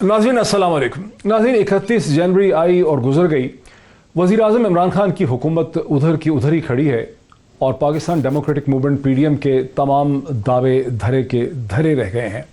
नाज़रीन अस्सलाम वालेकुम। नाज़रीन 31 जनवरी आई और गुजर गई। वज़ीर आज़म इमरान खान की हुकूमत उधर की उधर ही खड़ी है और पाकिस्तान डेमोक्रेटिक मूवमेंट PDM के तमाम दावे धरे के धरे रह गए हैं।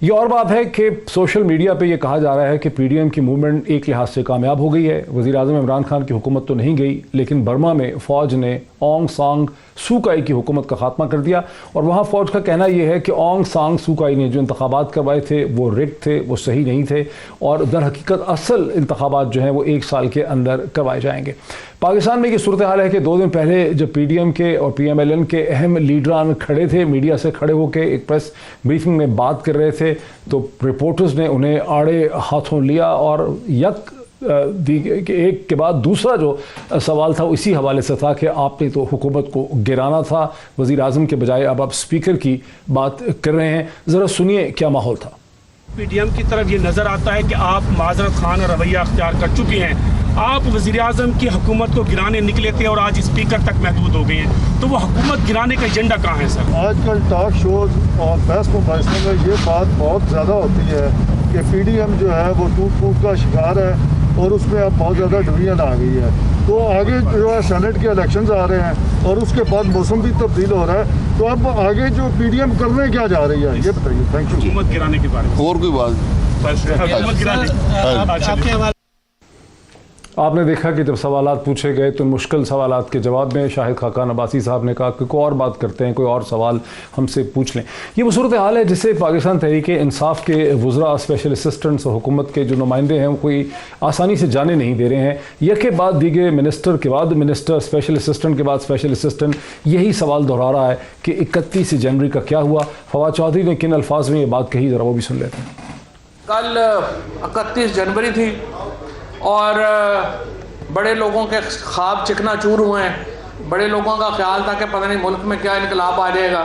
ये और बात है कि सोशल मीडिया पे ये कहा जा रहा है कि PDM की मूवमेंट एक लिहाज से कामयाब हो गई है। वज़ीर आज़म इमरान खान की हुकूमत तो नहीं गई, लेकिन बर्मा में फ़ौज ने ऑंग सांग सूकाई की हुकूमत का खात्मा कर दिया। और वहाँ फ़ौज का कहना यह है कि ऑंग सांग सूकाई ने जो इंतखाबात करवाए थे वो रिग थे, वो सही नहीं थे और दर हकीकत असल इंतखाबात जो हैं वो 1 साल के अंदर करवाए जाएंगे। पाकिस्तान में ये सूरत हाल है कि 2 दिन पहले जब PDM के और PMLN के अहम लीडरान खड़े थे, मीडिया से खड़े होकर एक प्रेस ब्रीफिंग में बात कर रहे थे, तो रिपोर्टर्स ने उन्हें आड़े हाथों लिया और एक के बाद दूसरा जो सवाल था इसी हवाले से था कि आपने तो हुकूमत को गिराना था वज़ीर आज़म के बजाय, अब आप स्पीकर की बात कर रहे हैं। ज़रा सुनिए क्या माहौल था। PDM की तरफ ये नज़र आता है कि आप माजरत खान और रवैया अख्तियार कर चुके हैं। आप वज़ीर आज़म की हुकूमत को गिराने निकले थे और आज स्पीकर तक महदूद हो गए हैं, तो वो हुकूमत गिराने का एजेंडा कहाँ है सर? आजकल टॉक शोज और बहस मुबाहिसों में ये बात बहुत ज़्यादा होती है कि PDM जो है वो टूट फूट का शिकार है और उसमें अब बहुत ज़्यादा डिवीजन आ गई है। तो आगे जो है सेनेट के इलेक्शंस आ रहे हैं और उसके बाद मौसम भी तब्दील हो रहा है, तो अब आगे जो PDM करने क्या जा रही है ये बताइए। Thank you. हुकूमत गिराने के बारे में और कोई बात आपने देखा कि जब सवालात पूछे गए तो मुश्किल सवालात के जवाब में शाहिद खाकान अब्बासी साहब ने कहा कि कोई और बात करते हैं, कोई और सवाल हमसे पूछ लें। ये वो सूरत हाल है जिसे पाकिस्तान तहरीक इंसाफ के वज़रा, स्पेशल असिस्टेंट्स और हुकूमत के जो नुमाइंदे हैं वो कोई आसानी से जाने नहीं दे रहे हैं। यह के बाद दीगे मिनिस्टर के बाद मिनिस्टर, स्पेशल असिस्टेंट के बाद स्पेशल असिस्टेंट यही सवाल दोहरा रहा है कि 31 जनवरी का क्या हुआ। फवाद चौधरी ने किन अल्फाज में ये बात कही, ज़रा वो भी सुन लेते हैं। कल 31 जनवरी थी और बड़े लोगों के ख्वाब चिकनाचूर हुए हैं। बड़े लोगों का ख्याल था कि पता नहीं मुल्क में क्या इनकलाब आ जाएगा,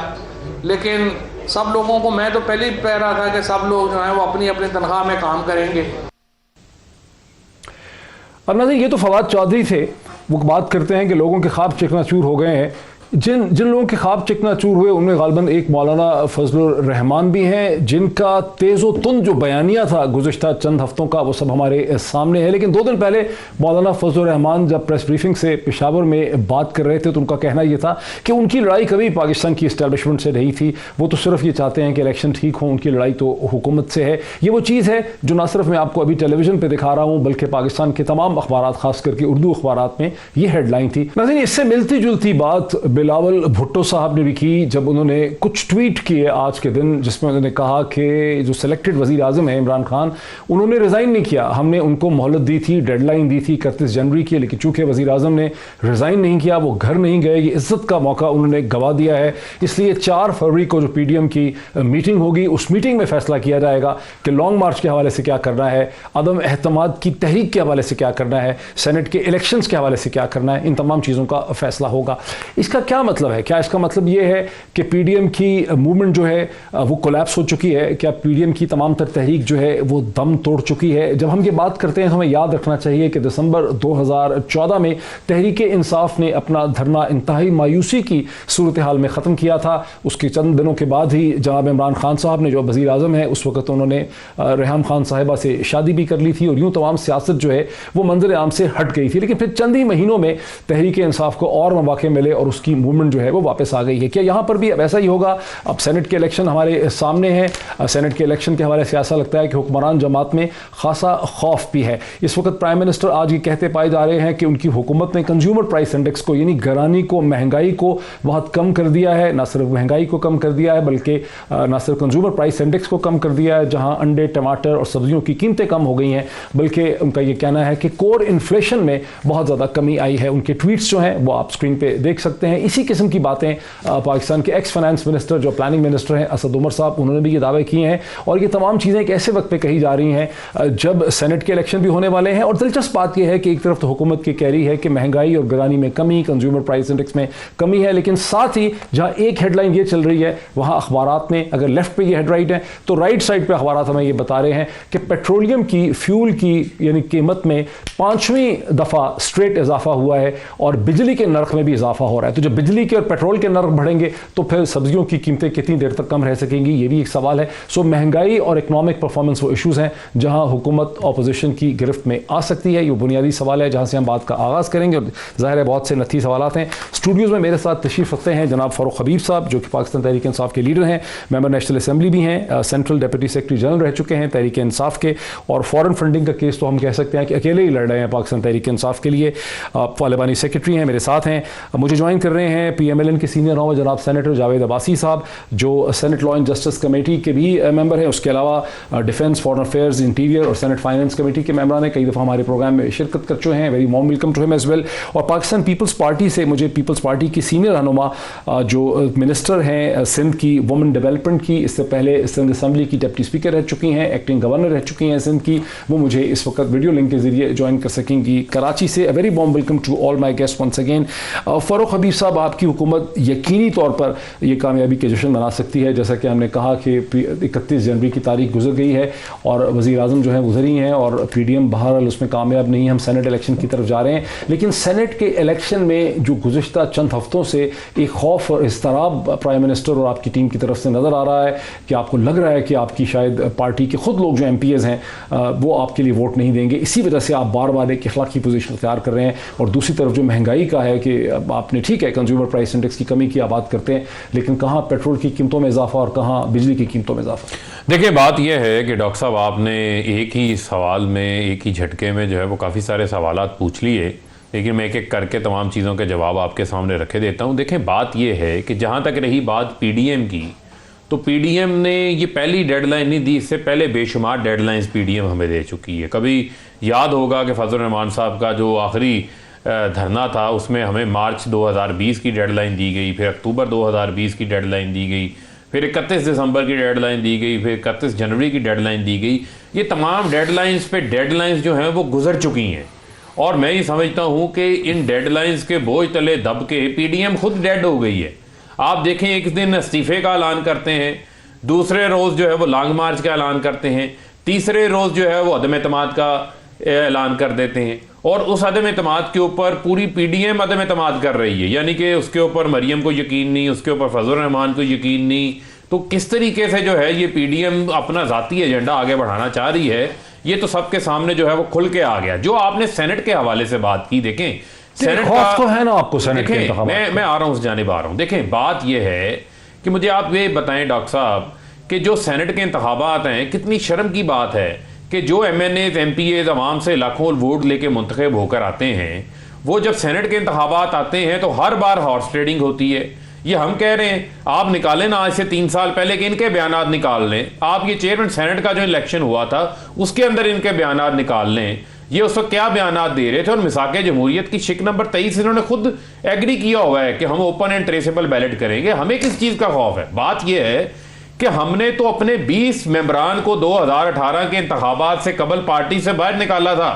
लेकिन सब लोगों को, मैं तो पहले ही कह रहा था कि सब लोग जो हैं वो अपनी अपनी तनख्वाह में काम करेंगे। अब नाज़रीन ये तो फवाद चौधरी थे, वो बात करते हैं कि लोगों के ख्वाब चिकनाचूर हो गए हैं। जिन लोगों के ख्वाब चिकनाचूर हुए उनमें गालिबन एक मौलाना फजलुर रहमान भी हैं, जिनका तेज़ो तुंद जो बयानिया था गुज़िश्ता चंद हफ्तों का वो सब हमारे सामने है। लेकिन 2 दिन पहले मौलाना फजलुर रहमान जब प्रेस ब्रीफिंग से पेशावर में बात कर रहे थे तो उनका कहना यह था कि उनकी लड़ाई कभी पाकिस्तान की इस्टेब्लिशमेंट से नहीं थी, वो तो सिर्फ ये चाहते हैं कि इलेक्शन ठीक हो, उनकी लड़ाई तो हुकूमत से है। ये वो चीज़ है जो ना सिर्फ मैं आपको अभी टेलीविज़न पर दिखा रहा हूँ बल्कि पाकिस्तान के तमाम अखबार, खास करके उर्दू अखबार में ये हेडलाइन थी। नाज़रीन इससे मिलती जुलती बात बिलावल भुट्टो साहब ने भी की जब उन्होंने कुछ ट्वीट किए आज के दिन, जिसमें उन्होंने कहा कि जो सिलेक्टेड वज़ीर आज़म है इमरान खान, उन्होंने रिज़ाइन नहीं किया। हमने उनको मोहलत दी थी, डेडलाइन दी थी 31 जनवरी की, लेकिन चूंकि वज़ीर आज़म ने रिज़ाइन नहीं किया, वो घर नहीं गए, ये इज़्ज़त का मौका उन्होंने गवा दिया है। इसलिए 4 फरवरी को जो PDM की मीटिंग होगी उस मीटिंग में फैसला किया जाएगा कि लॉन्ग मार्च के हवाले से क्या करना है, अदम एहतमाद की तहरीक के हवाले से क्या करना है, सेनेट के इलेक्शंस के हवाले से क्या करना है। इन तमाम चीज़ों का फैसला होगा। इसका क्या मतलब है? क्या इसका मतलब ये है कि PDM की मूवमेंट जो है वो कोलैप्स हो चुकी है? क्या PDM की तमाम तर तहरीक जो है वो दम तोड़ चुकी है? जब हम ये बात करते हैं तो हमें याद रखना चाहिए कि दिसंबर 2014 में तहरीक इंसाफ ने अपना धरना इंतहाई मायूसी की सूरत हाल में ख़त्म किया था। उसके चंद दिनों के बाद ही जनाब इमरान खान साहब ने, जो वज़ीर आज़म है उस वक्त, उन्होंने रेहाम खान साहिबा से शादी भी कर ली थी और यूँ तमाम सियासत जो है वो मंजर आम से हट गई थी। लेकिन फिर चंद ही महीनों में तहरीक इंसाफ को और मौके मिले और उसकी मूवमेंट जो है वो वापस आ गई है। क्या यहाँ पर भी अब ऐसा ही होगा? अब सेनेट के इलेक्शन हमारे सामने हैं। सेनेट के इलेक्शन के हवाले से ऐसा लगता है कि हुक्मरान जमात में खासा खौफ भी है। इस वक्त प्राइम मिनिस्टर आज ये कहते पाए जा रहे हैं कि उनकी हुकूमत ने कंज्यूमर प्राइस इंडेक्स को, यानी घरानी को, महंगाई को बहुत कम कर दिया है। ना सिर्फ महंगाई को कम कर दिया है बल्कि ना सिर्फ कंज्यूमर प्राइस इंडेक्स को कम कर दिया है, जहाँ अंडे, टमाटर और सब्जियों की कीमतें कम हो गई हैं, बल्कि उनका ये कहना है कि कोर इन्फ्लेशन में बहुत ज़्यादा कमी आई है। उनके ट्वीट्स जो हैं वो आप स्क्रीन पर देख सकते हैं। इसी किस्म की बातें पाकिस्तान के एक्स फाइनेंस मिनिस्टर, जो प्लानिंग मिनिस्टर हैं असद उमर साहब, उन्होंने भी ये दावे किए हैं। और ये तमाम चीज़ें एक ऐसे वक्त पे कही जा रही हैं जब सेनेट के इलेक्शन भी होने वाले हैं। और दिलचस्प बात यह है कि एक तरफ तो हुकूमत की कह रही है कि महंगाई और घरानी में कमी, कंज्यूमर प्राइस इंडेक्स में कमी है, लेकिन साथ ही जहां एक हेडलाइन ये चल रही है वहां अखबारात में, अगर लेफ्ट पे ये हेडलाइन है तो राइट साइड पे अखबारात हमें ये बता रहे हैं कि पेट्रोलियम की, फ्यूल की यानी कीमत में 5वीं दफ़ा स्ट्रेट इजाफा हुआ है और बिजली के नर्ख में भी इजाफा हो रहा है। तो जब जब बिजली के और पेट्रोल के नर्ख बढ़ेंगे तो फिर सब्जियों की कीमतें कितनी देर तक कम रह सकेंगी, ये भी एक सवाल है। सो महंगाई और इकोनॉमिक परफॉर्मेंस वो इशूज़ हैं जहां हुकूमत अपोजिशन की गिरफ्त में आ सकती है। ये बुनियादी सवाल है जहां से हम बात का आगाज़ करेंगे और ज़ाहिर है बहुत से नथी सवालात हैं। स्टूडियोज़ में मेरे साथ तशरीफ़ रखते हैं जनाब फ़ारूक हबीब साहब, जो कि पाकिस्तान तहरीक इंसाफ के लीडर हैं, मेंबर नेशनल असम्बली भी हैं, सेंट्रल डिप्टी सेक्रेटरी जनरल रह चुके हैं तहरीक इंसाफ के, और फॉरेन फंडिंग का केस तो हम कह सकते हैं कि अकेले ही लड़ रहे हैं पाकिस्तान तहरीक इंसाफ के लिए। पार्लिमानी सेक्रेटरी हैं, मेरे साथ हैं। मुझे ज्वाइन कर रहे हैं PMLN के सीनियर रहो जनाब सेनेटर जावेद अब्बासी साहब, जो senate law and justice committee के भी मेंबर हैं। उसके अलावा डिफेंस, फॉरेन अफेयर्स, इंटीरियर और सेनेट फाइनेंस कमेटी के मेंबर ने कई दफ़ा हमारे प्रोग्राम में शिरकत कर चुके हैं। Very warm welcome to him as well. और पाकिस्तान पीपल्स पार्टी से मुझे पीपल्स पार्टी की सीनियर रहनुमा जो मिनिस्टर हैं सिंध की वुमेन डेवलपमेंट की, इससे पहले सिंध असम्बली की डिप्टी स्पीकर रह चुकी हैं, एक्टिंग गवर्नर रह चुकी हैं सिंध की, वो मुझे इस वक्त वीडियो लिंक के जरिए ज्वाइन कर सकेंगी कराची से। Very warm welcome to all my guest once again. Farooq Habib साहब, आपकी हुकूमत यकीनी तौर पर ये कामयाबी के जश्न मना सकती है। जैसा कि हमने कहा कि 31 जनवरी की तारीख गुजर गई है और वज़ीर आज़म जो है गुजरी हैं और PDM बहरहाल उसमें कामयाब नहीं है। हम सेनेट इलेक्शन की तरफ जा रहे हैं, लेकिन सेनेट के इलेक्शन में जो गुज़िश्ता चंद हफ्तों से एक खौफ और इज़्तिराब प्राइम मिनिस्टर और आपकी टीम की तरफ से नज़र आ रहा है कि आपको लग रहा है कि आपकी शायद पार्टी के खुद लोग जो MPs हैं वो आपके लिए वोट नहीं देंगे। इसी वजह से आप बार बार एक अखलाकी पोजीशन इख्तियार कर रहे हैं। और दूसरी तरफ जो महंगाई का है कि आपने ठीक है कंज्यूमर प्राइस इंडेक्स की कमी की आप बात करते हैं, लेकिन कहाँ पेट्रोल की कीमतों में इजाफा और कहाँ बिजली की कीमतों में इजाफा। देखिए, बात यह है कि डॉक्टर साहब आपने एक ही सवाल में एक ही झटके में जो है वो काफ़ी सारे सवालात पूछ लिए, लेकिन मैं एक एक करके तमाम चीज़ों के जवाब आपके सामने रखे देता हूँ। देखें, बात यह है कि जहाँ तक रही बात PDM की, तो PDM ने ये पहली डेडलाइन नहीं दी, इससे पहले बेशुमार डेडलाइंस PDM हमें दे चुकी है। कभी याद होगा कि फजल रहमान साहब का जो आखिरी धरना था उसमें हमें मार्च 2020 की डेडलाइन दी गई, फिर अक्टूबर 2020 की डेडलाइन दी गई, फिर 31 दिसंबर की डेडलाइन दी गई, फिर 31 जनवरी की डेडलाइन दी गई। ये तमाम डेडलाइंस पे डेडलाइंस जो हैं वो गुजर चुकी हैं और मैं ये समझता हूँ कि इन डेडलाइंस के बोझ तले दब के PDM खुद डेड हो गई है। आप देखें, एक दिन इस्तीफे का ऐलान करते हैं, दूसरे रोज़ जो है वो लॉन्ग मार्च का ऐलान करते हैं, तीसरे रोज़ जो है वो अदम एतमाद का ऐलान कर देते हैं और उस अदम एतमाद के ऊपर पूरी PDM अदम एतमाद कर रही है। यानी कि उसके ऊपर मरियम को यकीन नहीं, उसके ऊपर फजल रहमान को यकीन नहीं। तो किस तरीके से जो है ये PDM अपना ज़ाती एजेंडा आगे बढ़ाना चाह रही है, ये तो सबके सामने जो है वो खुल के आ गया। जो आपने सेनेट के हवाले से बात की, देखें सेनेट का तो है ना आपको सेनेट के मैं आ रहा हूँ, उस जानिब आ रहा हूँ। देखें, बात यह है कि मुझे आप ये बताएं डॉक्टर साहब कि जो सेनेट के इंतखाबात हैं, कितनी शर्म की बात है कि जो MNAs MPAs अवाम से लाखों वोट लेके मुंतखब होकर आते हैं, वो जब सेनेट के इंतखाबात आते हैं तो हर बार हॉर्स ट्रेडिंग होती है। ये हम कह रहे हैं, आप निकालें ना आज से 3 साल पहले कि इनके बयानात निकाल लें। आप ये चेयरमैन सेनेट का जो इलेक्शन हुआ था उसके अंदर इनके बयानात निकाल लें, ये उस वक्त क्या बयानात दे रहे थे। और मिसाके जमहूरियत की शिक नंबर 23 इन्होंने खुद एग्री किया हुआ है कि हम ओपन एंड ट्रेसेबल बैलेट करेंगे। हमें किस चीज़ का खौफ है? बात यह है कि हमने तो अपने 20 मेंबरान को 2018 के इंतखाबात से कबल पार्टी से बाहर निकाला था।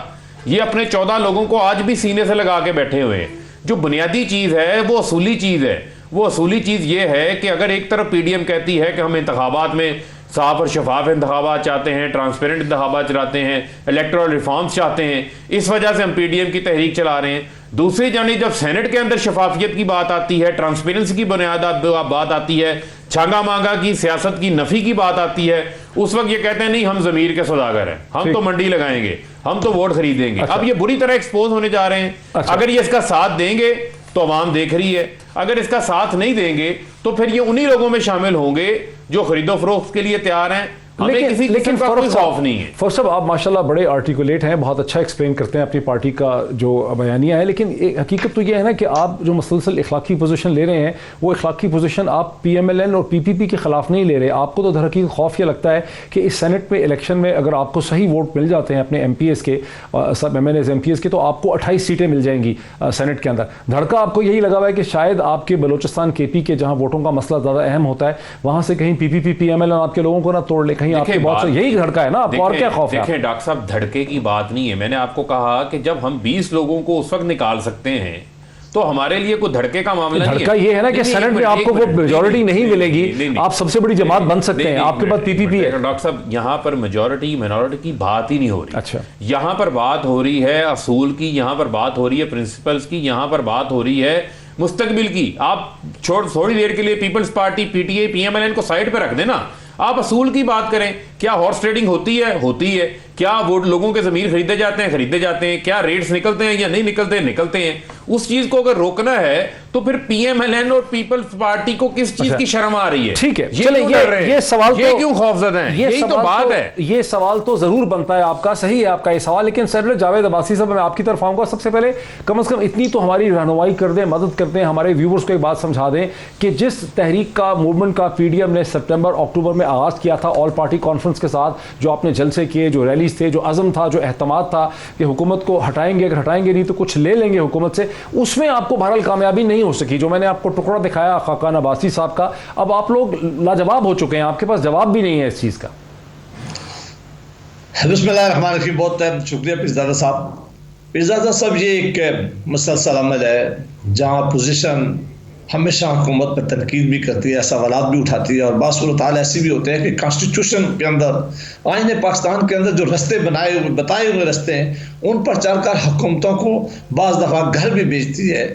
ये अपने 14 लोगों को आज भी सीने से लगा के बैठे हुए हैं। जो बुनियादी चीज़ है वो असूली चीज़ है। वो असूली चीज़ ये है कि अगर एक तरफ PDM कहती है कि हम इंतखाबात में साफ और शफाफ इंतखाबात चाहते हैं, ट्रांसपेरेंट इंतखाबात चाहते हैं, इलेक्टोरल रिफॉर्म्स चाहते हैं, इस वजह से हम PDM की तहरीक चला रहे हैं। दूसरी जानिब जब सेनेट के अंदर शफाफियत की बात आती है, ट्रांसपेरेंसी की बुनियाद बात आती है, छांगा मांगा की सियासत की नफी की बात आती है, उस वक्त ये कहते हैं नहीं हम जमीर के सौदागर हैं, हम तो मंडी लगाएंगे, हम तो वोट खरीदेंगे। अब ये बुरी तरह एक्सपोज होने जा रहे हैं। अगर ये इसका साथ देंगे तो अवाम देख रही है, अगर इसका साथ नहीं देंगे तो फिर ये उन्हीं लोगों में शामिल होंगे जो खरीदो फरोख्त के लिए तैयार हैं। लेकिन खौफ नहीं है। फर्स्ट ऑफ आप माशाल्लाह बड़े आर्टिकुलेट हैं, बहुत अच्छा एक्सप्लेन करते हैं अपनी पार्टी का जो बयानिया है, लेकिन हकीकत तो ये है ना कि आप जो मुसलसल इखलाकी पोजीशन ले रहे हैं वो इखलाकी पोजीशन आप PMLN और PPP के खिलाफ नहीं ले रहे। आपको तो दरअसल खौफ ये लगता है कि इस सेनेट में इलेक्शन में अगर आपको सही वोट मिल जाते हैं अपने MPs के, सब MNAs MPs के, तो आपको 28 सीटें मिल जाएंगी सेनेट के अंदर। धड़का आपको यही लगा हुआ है कि शायद आपके बलोचिस्तान KP के जहाँ वोटों का मसला ज़्यादा अहम होता है वहाँ से कहीं PPP PMLN आपके लोगों को ना तोड़ ले, आपके बहुत से यही धड़का है ना आपको, और क्या खौफ है? देखिए डॉक्टर साहब, धड़के की बात नहीं है। मैंने आपको कहा कि जब हम 20 लोगों को उस वक्त निकाल सकते हैं तो हमारे लिए कोई धड़के का मामला नहीं है। धड़का ये है ना कि सेनेट में आपको वो मेजॉरिटी नहीं मिलेगी, आप सबसे बड़ी जमात बन सकते हैं, आपके पास PPP है। डॉक्टर साहब, यहाँ पर मेजॉरिटी माइनॉरिटी की बात ही नहीं हो रही। अच्छा, यहाँ पर बात हो रही है असूल की, यहाँ पर बात हो रही है प्रिंसिपल्स की, यहाँ पर बात हो रही है मुस्तकबिल की। आप थोड़ी देर के लिए पीपल्स पार्टी, पीटीआई, पीएमएलएन को साइड पे रख देना, आप असूल की बात करें। क्या हॉर्स ट्रेडिंग होती है? होती है। क्या वो लोगों के ज़मीर खरीदे जाते हैं? खरीदे जाते हैं। क्या रेट्स निकलते हैं या नहीं निकलते? निकलते हैं। उस चीज को अगर रोकना है तो फिर पीएमएलएन और पीपल्स पार्टी को किस चीज की शर्म आ रही है? ठीक है, चले ये सवाल ये क्यों खौफजदा हैं? यही तो बात है। ये सवाल तो जरूर बनता है आपका, सही है आपका ये सवाल। लेकिन सर जावेद अब्बासी साहब, मैं आपकी तरफ आऊंगा। सबसे पहले कम से कम इतनी तो हमारी रहनुमाई कर दें, मदद कर दें, हमारे व्यूवर्स को एक बात समझा दें कि जिस तहरीक का, मूवमेंट का पीडीएम ने सितंबर अक्टूबर में आगाज किया था ऑल पार्टी कॉन्फ्रेंस के साथ, जो आपने जलसे किए, जो रैलीज थे, जो अज़म था, जो एहतमाद था कि हुकूमत को हटाएंगे, अगर हटाएंगे नहीं तो कुछ ले लेंगे हुकूमत से, उसमें आपको बहरहाल कामयाबी नहीं हो सकी। जो मैंने आपको टुकड़ा दिखाया खाकान अब्बासी साहब का, अब आप लोग लाजवाब हो चुके हैं, आपके पास जवाब भी नहीं है इस चीज का। बिस्मिल्लाहिर्रहमानिर्रहीम। बहुत शुक्रिया पीरजादा साहब। पीरजादा साहब, ये एक मुसलसल अमल है जहाँ अपोजिशन हमेशा हुकूमत पर तनकीद भी करती है, सवालात भी उठाती है, और बात सूरत हाल ऐसी भी होते हैं कि कॉन्स्टिट्यूशन के अंदर, आईन पाकिस्तान के अंदर जो रास्ते बताए हुए रास्ते हैं, उन पर चलकर हुकूमतों को बाज़ दफ़ा घर भी भेजती है।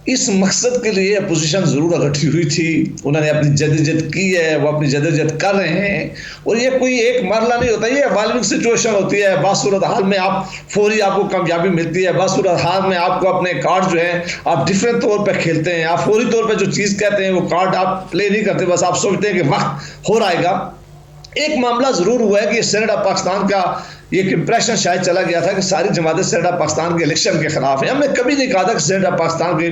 इस मकसद के लिए अपोजिशन ज़रूर इकट्ठी हुई थी, उन्होंने अपनी जदोजहद की है, वो अपनी जदोजहद कर रहे हैं। और ये कोई एक मरला नहीं होता, ये इवॉल्विंग सिचुएशन होती है। बात सूरत हाल में आप फौरी आपको कामयाबी मिलती है, बात सूरत हाल में आपको अपने कार्ड जो है आप डिफरेंट तौर पर खेलते हैं। आप फौरी तौर पर जो चीज़ कहते हैं वो कार्ड आप प्ले नहीं करते, बस आप सोचते हैं कि वक्त हो आएगा। एक मामला ज़रूर हुआ है कि सेनेट ऑफ पाकिस्तान का एक इंप्रेशन शायद चला गया था कि सारी जमातें सेनेट ऑफ पाकिस्तान के इलेक्शन के खिलाफ है। हमने कभी नहीं कहा था कि सेनेट ऑफ पाकिस्तान के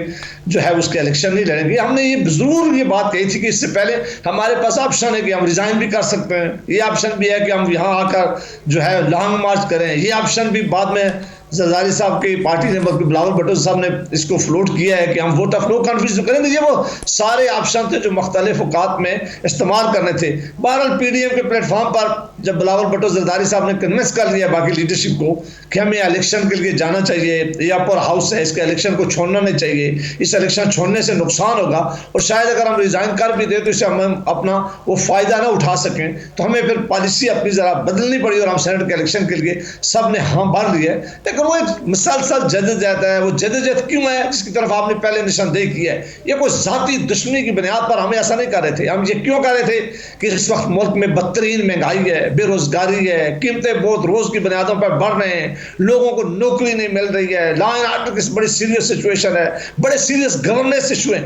जो है उसके इलेक्शन नहीं लड़ेंगे। हमने ये ज़रूर ये बात कही थी कि इससे पहले हमारे पास ऑप्शन है कि हम रिज़ाइन भी कर सकते हैं, ये ऑप्शन भी है कि हम यहाँ आकर जो है लॉन्ग मार्च करें, ये ऑप्शन भी बाद में जरदारी साहब की पार्टी ने, बिलावल भुट्टो साहब ने इसको फ्लोट किया है कि हम वोट ऑफ नो कॉन्फिडेंस करेंगे। ये वो सारे ऑप्शन थे जो मुख्तलिफ औकात में इस्तेमाल करने थे। बहरहाल पीडीएम के प्लेटफॉर्म पर जब बिलावल भुट्टो जरदारी साहब ने कन्विंस कर लिया बाकी लीडरशिप को कि हमें इलेक्शन के लिए जाना चाहिए, ये अपर हाउस है, इसके इलेक्शन को छोड़ना नहीं चाहिए, इस इलेक्शन छोड़ने से नुकसान होगा और शायद अगर हम रिजाइन कर भी दें तो इससे हम अपना वो फ़ायदा ना उठा सकें, तो हमें फिर पॉलिसी अपनी ज़रा बदलनी पड़ी और हम सेनेट के इलेक्शन के लिए सब ने हाँ भर लिया है। लेकिन वो एक मुसलसल जदोजहद है। वो जदोजहद क्यों है जिसकी तरफ आपने पहले निशानदेही की है? ये कोई ज़ाती दुश्मनी की बुनियाद पर हमें ऐसा नहीं कर रहे थे। हम ये क्यों कर रहे थे कि इस वक्त मुल्क में बदतरीन महंगाई है, बेरोजगारी है, कीमतें बहुत रोज़ की बुनियादों पर बढ़ रहे हैं, लोगों को नौकरी नहीं मिल रही है, लॉ एंड ऑर्डर की बड़ी सीरियस सिचुएशन है, बड़े सीरियस गवर्नेंस इशू है।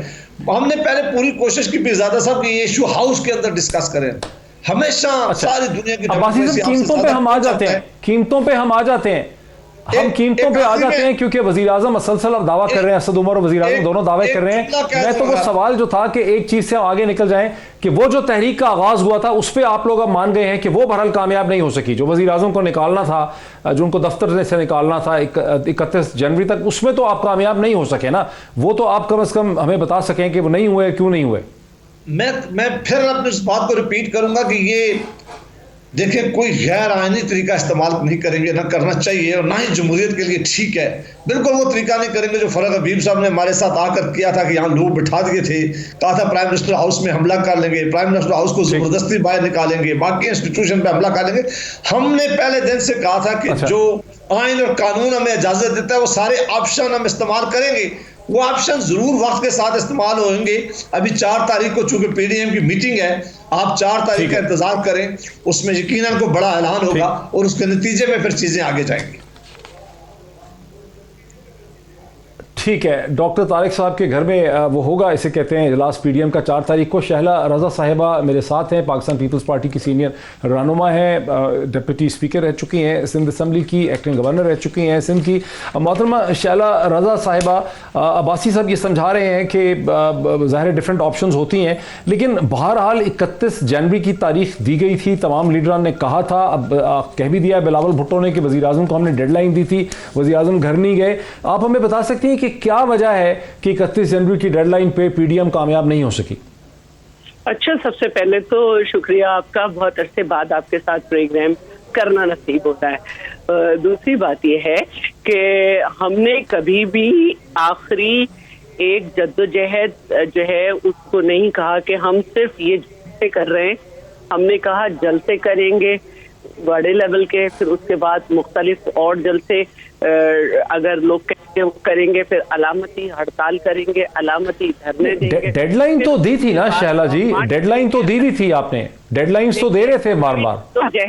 हमने पहले पूरी कोशिश की पीरजादा साहब कि ये इशू हाउस के अंदर डिस्कस करें। हमेशा सारी दुनिया की कीमतों पे हम आ जाते हैं, कीमतों पे हम आ जाते हैं, हम कीमतों पे आ जाते हैं क्योंकि वजीर आजम मसलसल अब दावा कर रहे हैं, असद उमर और वजीर आजम दोनों दावे कर रहे हैं। मैं तो वो सवाल जो था कि एक चीज से हम आगे निकल जाएं कि वो जो तहरीक का आगाज हुआ था उस पर आप लोग अब मान गए हैं कि वो बहरहाल कामयाब नहीं हो सकी। जो वजीर आजम को निकालना था, जो उनको दफ्तर से निकालना था 31 जनवरी तक, उसमें तो आप कामयाब नहीं हो सके ना। वो तो आप कम से कम हमें बता सकें कि वो नहीं हुए, क्यों नहीं हुए। मैं फिर अपनी इस बात को रिपीट करूंगा कि ये देखें, कोई गैर आईनी तरीका इस्तेमाल नहीं करेंगे, ना करना चाहिए और ना ही जमहूरियत के लिए ठीक है। बिल्कुल वो तरीका नहीं करेंगे जो फरक हबीब साहब ने हमारे साथ आकर किया था कि यहाँ लोग बिठा दिए थे, कहा था प्राइम मिनिस्टर हाउस में हमला कर लेंगे, प्राइम मिनिस्टर हाउस को जबरदस्ती बाहर निकालेंगे, बाकी इंस्टीट्यूशन पे हमला कर लेंगे। हमने पहले दिन से कहा था कि जो आइन और कानून हमें इजाजत देता है वो सारे ऑप्शन हम इस्तेमाल करेंगे। वो ऑप्शन जरूर वक्त के साथ इस्तेमाल होंगे। अभी 4 तारीख को चूंकि पीडीएम की मीटिंग है, आप 4 तारीख का इंतजार करें, उसमें यकीनन को बड़ा ऐलान होगा और उसके नतीजे में फिर चीजें आगे जाएंगी। ठीक है, डॉक्टर तारिक साहब के घर में वो होगा, इसे कहते हैं इजलास पीडीएम का 4 तारीख को। शहला रजा साहिबा मेरे साथ हैं, पाकिस्तान पीपल्स पार्टी की सीनियर रहनुमा हैं, डिप्टी स्पीकर रह चुकी हैं सिंध असम्बली की, एक्टिंग गवर्नर रह चुकी हैं सिंध की। मोहतरमा शहला रजा साहिबा, अब्बासी साहब ये समझा रहे हैं कि ज़ाहिर डिफरेंट ऑप्शंस होती हैं, लेकिन बहरहाल 31 जनवरी की तारीख दी गई थी, तमाम लीडरान ने कहा था, अब कह भी दिया बिलावल भुट्टो ने कि वज़ीर आज़म को हमने डेडलाइन दी थी, वज़ीर आज़म घर नहीं गए। आप हमें बता सकती हैं कि क्या वजह है कि 31 जनवरी की डेडलाइन पे पीडीएम कामयाब नहीं हो सकी? अच्छा, सबसे पहले तो शुक्रिया आपका, बहुत अरसे बाद आपके साथ प्रोग्राम करना नसीब होता है। दूसरी बात यह है कि हमने कभी भी आखिरी एक जद्दोजहद जो है उसको नहीं कहा कि हम सिर्फ ये जलसे कर रहे हैं। हमने कहा जलसे करेंगे, बड़े लेवल के, फिर उसके बाद मुख्तलिफ और जलसे अगर लोग कहेंगे वो करेंगे, फिर अलामती हड़ताल करेंगे, अलामती धरने देंगे। डेडलाइन तो दी थी ना शैला जी, डेडलाइन तो दी थी आपने, डेडलाइंस तो दे रहे थे बार बार। तो जी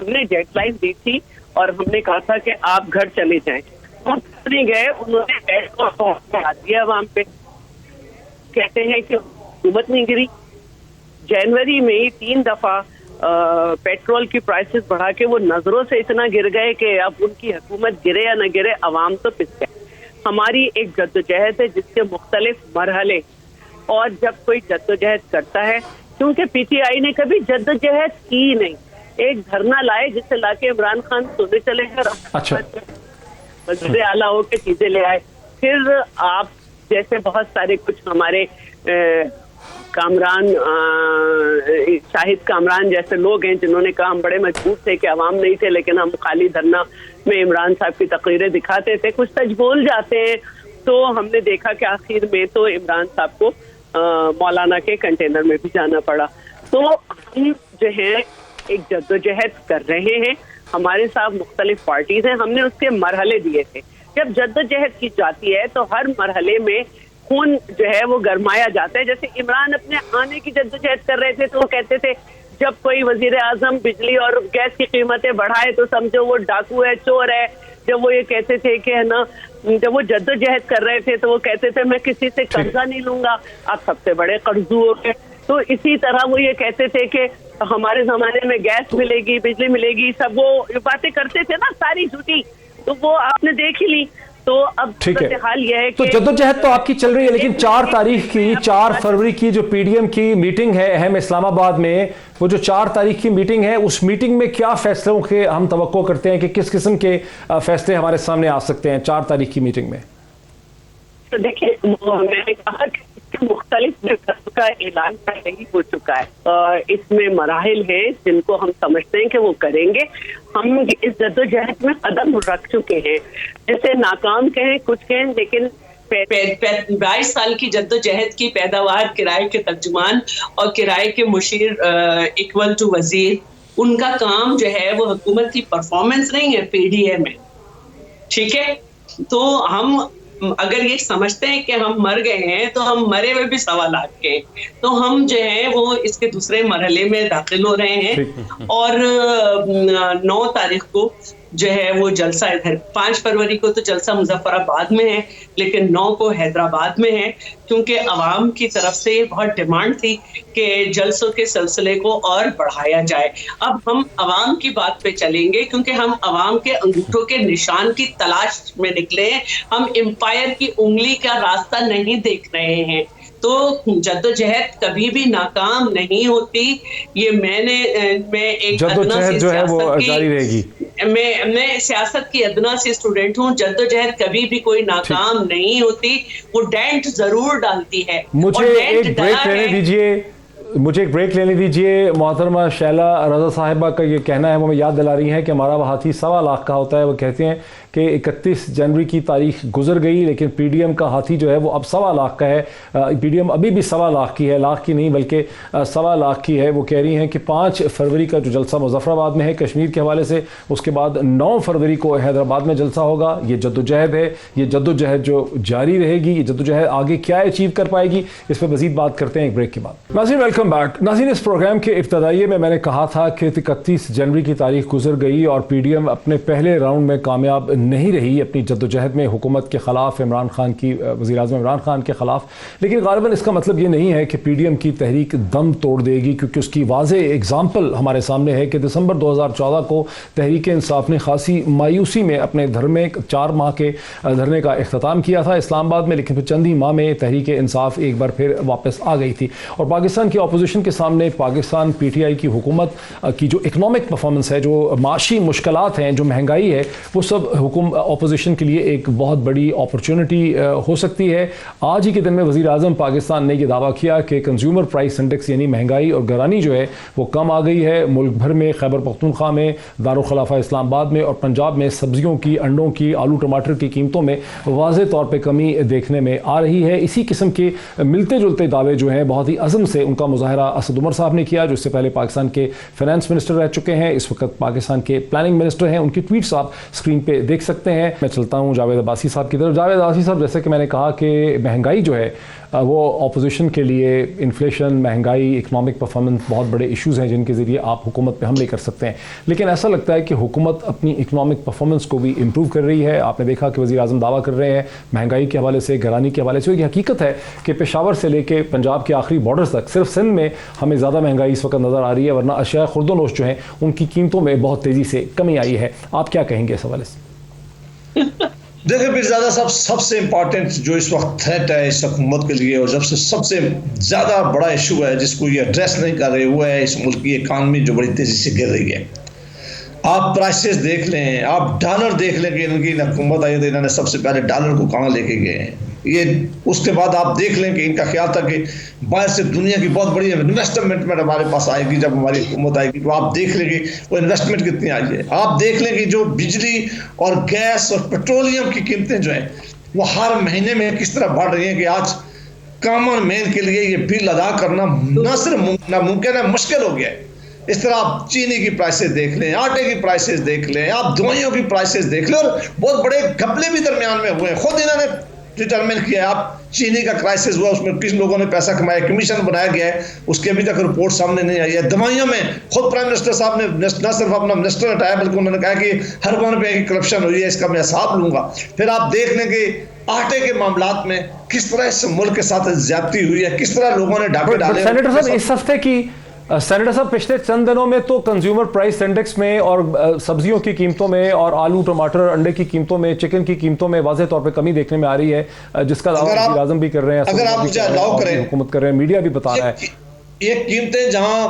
हमने डेडलाइन दी थी और हमने कहा था कि आप घर चले जाएं। हम नहीं गए, उन्होंने बैठ को हटा दिया वहां पे। कहते हैं कि हुकूमत नहीं गिरी। जनवरी में ही 3 दफा पेट्रोल की प्राइसेस बढ़ा के वो नजरों से इतना गिर गए कि अब उनकी हुकूमत गिरे या न गिरे, अवाम तो पिस गए। हमारी एक जद्दोजहद है जिसके मुख्तलिफ मरहले, और जब कोई जद्दोजहद करता है, क्योंकि पीटीआई ने कभी जद्दोजहद की नहीं, एक धरना लाए जिससे लाके इमरान खान सोने चले गए, अच्छा वज़ीर आला होकर चीजें ले आए। फिर आप जैसे बहुत सारे कुछ हमारे कामरान, शाहिद कामरान जैसे लोग हैं जिन्होंने कहा हम बड़े मजबूत थे कि अवाम नहीं थे, लेकिन हम खाली धरना में इमरान साहब की तकरीरें दिखाते थे, कुछ सच बोल जाते हैं। तो हमने देखा कि आखिर में तो इमरान साहब को मौलाना के कंटेनर में भी जाना पड़ा। तो हम जो है एक जद्दोजहद कर रहे हैं, हमारे साथ मुख्तलिफ पार्टीज हैं, हमने उसके मरहले दिए थे। जब जद्दोजहद की जाती है तो हर मरहले में खून जो है वो गरमाया जाता है। जैसे इमरान अपने आने की जद्दोजहद कर रहे थे तो वो कहते थे जब कोई वजीर आजम बिजली और गैस की कीमतें बढ़ाए तो समझो वो डाकू है, चोर है। जब वो ये कहते थे कि है ना, जब वो जद्दोजहद कर रहे थे तो वो कहते थे मैं किसी से कर्जा नहीं लूंगा, आप सबसे बड़े कर्जू हो गए। तो इसी तरह वो ये कहते थे कि हमारे जमाने में गैस मिलेगी, बिजली मिलेगी, सब वो बातें करते थे ना सारी झूठी, तो वो आपने देख ही ली। तो अब ठीक है, हाल यह है तो जद्दोजहद तो आपकी चल रही है, लेकिन 4 तारीख की, 4 फरवरी की जो पीडीएम की मीटिंग है अहम इस्लामाबाद में, वो जो 4 तारीख की मीटिंग है, उस मीटिंग में क्या फैसलों के हम तवक्को करते हैं कि किस किस्म के फैसले हमारे सामने आ सकते हैं 4 तारीख की मीटिंग में? तो देखिए, मैंने कहा कि मुख्तलिफ का ऐलान पहले ही हो चुका है। इसमें मराहिल हैं जिनको हम समझते हैं कि वो करेंगे। हम इस जद्दोजहद में कदम रख चुके हैं, जैसे नाकाम कहें कुछ कहें, लेकिन 22 साल की जद्दोजहद की पैदावार, किराए के तर्जुमान और किराए के मुशीर इक्वल टू वजीर, उनका काम जो है वो हुकूमत की परफॉर्मेंस नहीं है पीडीए में। ठीक है, तो हम अगर ये समझते हैं कि हम मर गए हैं तो हम मरे हुए भी 1.25 लाख के, तो हम जो है वो इसके दूसरे मरहले में दाखिल हो रहे हैं। और 9 तारीख को जो है वो जलसा इधर, 5 फरवरी को तो जलसा मुजफ्फराबाद में है, लेकिन 9 को हैदराबाद में है, क्योंकि अवाम की तरफ से बहुत डिमांड थी कि जलसों के सिलसिले को और बढ़ाया जाए। अब हम अवाम की बात पे चलेंगे, क्योंकि हम अवाम के अंगूठों के निशान की तलाश में निकले हैं, हम एम्पायर की उंगली का रास्ता नहीं देख रहे हैं। तो जद्दोजहद कभी भी नाकाम नहीं होती। ये मैं एक जद्दोजहद जो है वो जारी रहेगी। मैं सियासत की अदना से स्टूडेंट हूँ। जद्दोजहद कभी भी कोई नाकाम नहीं होती, वो डेंट जरूर डालती है। मुझे एक ब्रेक लेने दीजिए। मोहतरमा शैला रजा साहिबा का ये कहना है, वो हमें याद दिला रही हैं कि हमारा वो हाथी 1.25 लाख का होता है। वो कहते हैं कि 31 जनवरी की तारीख गुजर गई, लेकिन पीडीएम का हाथी जो है वो अब 1.25 लाख का है। पीडीएम अभी भी 1.25 लाख की है, लाख की नहीं बल्कि 1.25 लाख की है। वो कह रही हैं कि 5 फरवरी का जो जलसा मुजफ्फराबाद में है कश्मीर के हवाले से, उसके बाद 9 फरवरी को हैदराबाद में जलसा होगा। ये जद्दोजहद है, ये जद्दोजहद जो जारी रहेगी, ये जद्दोजहद आगे क्या अचीव कर पाएगी, इस पर मजीद बात करते हैं एक ब्रेक के बाद। नाज़रीन वेलकम बैक। नाज़रीन, इस प्रोग्राम के इब्तदाइये में मैंने कहा था कि 31 जनवरी की तारीख गुजर गई और पीडीएम अपने पहले राउंड में कामयाब नहीं रही अपनी जद्दोजहद में हुकूमत के ख़िलाफ़, इमरान खान की, वज़ीर आज़म इमरान खान के ख़िलाफ़। लेकिन ग़ालिबन इसका मतलब ये नहीं है कि पीडीएम की तहरीक दम तोड़ देगी, क्योंकि उसकी वाज़ेह एग्जाम्पल हमारे सामने है कि दिसंबर 2014 को तहरीक इंसाफ ने खासी मायूसी में अपने धरने 4 माह के धरने का इख्तिताम किया था इस्लामाबाद में, लेकिन फिर चंद ही माह में तहरीक इंसाफ एक बार फिर वापस आ गई थी। और पाकिस्तान की अपोजिशन के सामने पाकिस्तान पीटीआई की हुकूमत की जो इकनॉमिक परफॉर्मेंस है, जो माशी मुश्किलात हैं, जो महंगाई है, वो सब अपोजिशन के लिए एक बहुत बड़ी अपॉर्चुनिटी हो सकती है। आज ही के दिन में वज़ीर आज़म पाकिस्तान ने यह दावा किया कि कंज्यूमर प्राइस इंडेक्स यानी महंगाई और गरानी जो है वो कम आ गई है। मुल्क भर में खैबर पख्तूनख्वा में, दारुल खिलाफा इस्लामाबाद में और पंजाब में सब्जियों की, अंडों की, आलू टमाटर की कीमतों में वाज़े तौर पर कमी देखने में आ रही है। इसी किस्म के मिलते जुलते दावे जो हैं बहुत ही अज़म से उनका मुजाहरा असद उमर साहब ने किया, जो इससे पहले पाकिस्तान के फाइनेंस मिनिस्टर रह चुके हैं, इस वक्त पाकिस्तान के प्लानिंग मिनिस्टर हैं। उनकी ट्वीट्स आप स्क्रीन पे देख सकते हैं। मैं चलता हूं जावेद अब्बासी साहब की तरफ। जावेद अब्बासी साहब, जैसे कि मैंने कहा कि महंगाई जो है वो अपोजिशन के लिए इन्फ्लेशन, महंगाई, इकनॉमिक परफॉर्मेंस बहुत बड़े इश्यूज़ हैं जिनके ज़रिए आप हुकूमत पे हमले कर सकते हैं। लेकिन ऐसा लगता है कि हुकूमत अपनी इकनॉमिक परफॉर्मेंस को भी इम्प्रूव कर रही है। आपने देखा कि वज़ीर आज़म दावा कर रहे हैं महंगाई के हवाले से, गरानी के हवाले से। ये हकीकत है कि पेशावर से लेकर पंजाब के आखिरी बॉर्डर तक सिर्फ सिंध में हमें ज़्यादा महंगाई इस वक्त नज़र आ रही है, वरना अशिया खुर्दोनोश जो हैं उनकी कीमतों में बहुत तेज़ी से कमी आई है। आप क्या कहेंगे इस हवाले से? देखिए पीरज़ादा साहब, सबसे इम्पॉर्टेंट जो इस वक्त थ्रेट है इस हुकूमत के लिए और जब से सबसे ज़्यादा बड़ा इशू है जिसको ये एड्रेस नहीं कर रहे, वो है इस मुल्क की इकानमी जो बड़ी तेज़ी से गिर रही है। आप प्राइसेस देख लें, आप डॉलर देख लें कि इनकी हुकूमत आई तो इन्होंने सबसे पहले डॉलर को कहाँ लेके गए हैं ये। उसके बाद आप देख लें कि इनका ख्याल था कि बाहर से दुनिया की बहुत बड़ी इन्वेस्टमेंट हमारे पास आएगी जब हमारी हुकूमत आएगी, तो आप देख लेंगे वो इन्वेस्टमेंट कितनी आई है। आप देख लें कि जो बिजली और गैस और पेट्रोलियम की कीमतें जो हैं वो हर महीने में किस तरह बढ़ रही हैं कि आज कॉमन मैन के लिए ये बिल अदा करना न सिर्फ नामुमकिन है, मुश्किल हो गया है। इस तरह आप चीनी की प्राइसेस देख लें, आटे की प्राइसेस देख लें, आप दवाइयों की प्राइसेस देख लें, और बहुत बड़े घपले भी दरमियान में हुए हैं। खुद इन्होंने डिटरमिन किया। आप चीनी का क्राइसिस हुआ, उसमें किस लोगों ने पैसा कमाया, कमीशन बनाया गया है, उसकी अभी तक रिपोर्ट सामने नहीं आई है। दवाइयों में खुद प्राइम मिनिस्टर साहब ने न सिर्फ अपना मिनिस्टर हटाया बल्कि उन्होंने कहा कि हर रुपये की करप्शन हुई है, इसका मैं हिसाब लूंगा। फिर आप देख लें कि आटे के मामलात में किस तरह इस मुल्क के साथ ज्यादती हुई है, किस तरह लोगों ने डाके डाले। सेनेटर साहब, इस हफ्ते की सेनेटर साहब पिछले चंद दिनों में तो कंज्यूमर प्राइस इंडेक्स में और सब्जियों की कीमतों में और आलू टमाटर अंडे की कीमतों में, चिकन की कीमतों में वाज़ेह तौर पे कमी देखने में आ रही है, जिसका दावा वज़ीर आज़म भी कर रहे हैं, अगर आप मुझे अलाउ करें, हुकूमत कर रहे हैं, मीडिया भी बता रहा है। ये कीमतें जहां